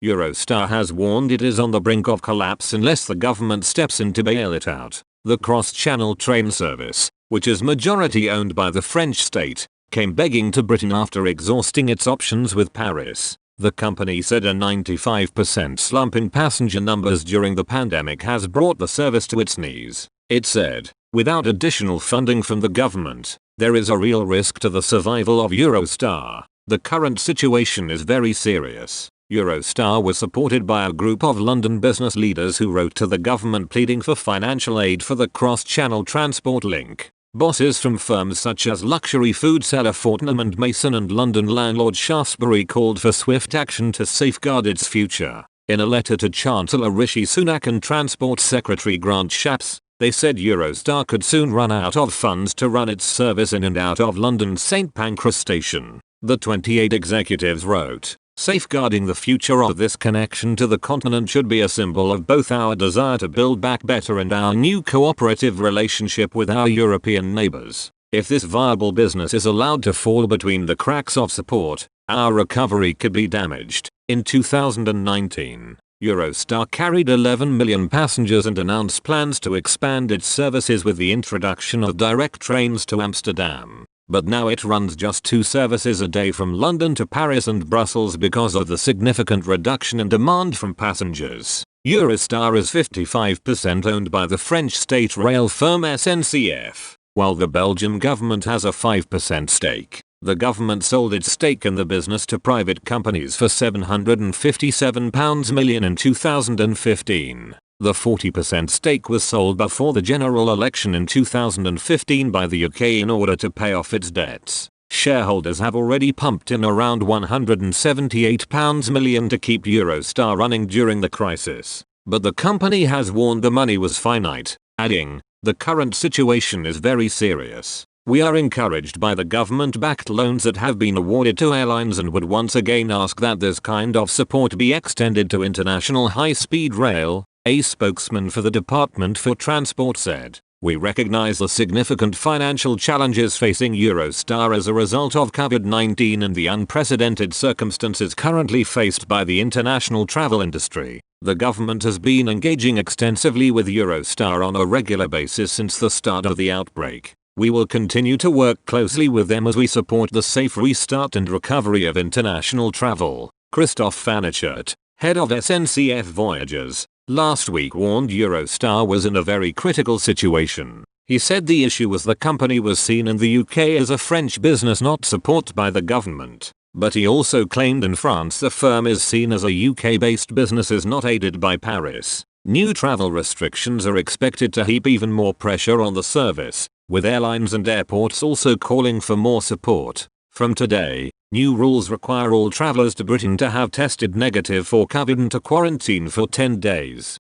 Eurostar has warned it is on the brink of collapse unless the government steps in to bail it out. The cross-channel train service, which is majority owned by the French state, came begging to Britain after exhausting its options with Paris. The company said a 95% slump in passenger numbers during the pandemic has brought the service to its knees. It said, without additional funding from the government, there is a real risk to the survival of Eurostar. The current situation is very serious. Eurostar was supported by a group of London business leaders who wrote to the government pleading for financial aid for the cross-channel transport link. Bosses from firms such as luxury food seller Fortnum and Mason and London landlord Shaftesbury called for swift action to safeguard its future. In a letter to Chancellor Rishi Sunak and Transport Secretary Grant Shapps, they said Eurostar could soon run out of funds to run its service in and out of London's St Pancras station. The 28 executives wrote, "Safeguarding the future of this connection to the continent should be a symbol of both our desire to build back better and our new cooperative relationship with our European neighbours. If this viable business is allowed to fall between the cracks of support, our recovery could be damaged." In 2019, Eurostar carried 11 million passengers and announced plans to expand its services with the introduction of direct trains to Amsterdam. But now it runs just 2 services a day from London to Paris and Brussels because of the significant reduction in demand from passengers. Eurostar is 55% owned by the French state rail firm SNCF, while the Belgian government has a 5% stake. The government sold its stake in the business to private companies for £757 million in 2015. The 40% stake was sold before the general election in 2015 by the UK in order to pay off its debts. Shareholders have already pumped in around £178 million to keep Eurostar running during the crisis. But the company has warned the money was finite, adding, "The current situation is very serious. We are encouraged by the government-backed loans that have been awarded to airlines and would once again ask that this kind of support be extended to international high-speed rail," a spokesman for the Department for Transport said. "We recognize the significant financial challenges facing Eurostar as a result of COVID-19 and the unprecedented circumstances currently faced by the international travel industry. The government has been engaging extensively with Eurostar on a regular basis since the start of the outbreak. We will continue to work closely with them as we support the safe restart and recovery of international travel." Christophe Fanachert, head of SNCF Voyages, last week warned Eurostar was in a very critical situation. He said the issue was the company was seen in the UK as a French business not supported by the government. But he also claimed in France the firm is seen as a UK-based business is not aided by Paris. New travel restrictions are expected to heap even more pressure on the service, with airlines and airports also calling for more support. From today, new rules require all travellers to Britain to have tested negative for COVID and to quarantine for 10 days.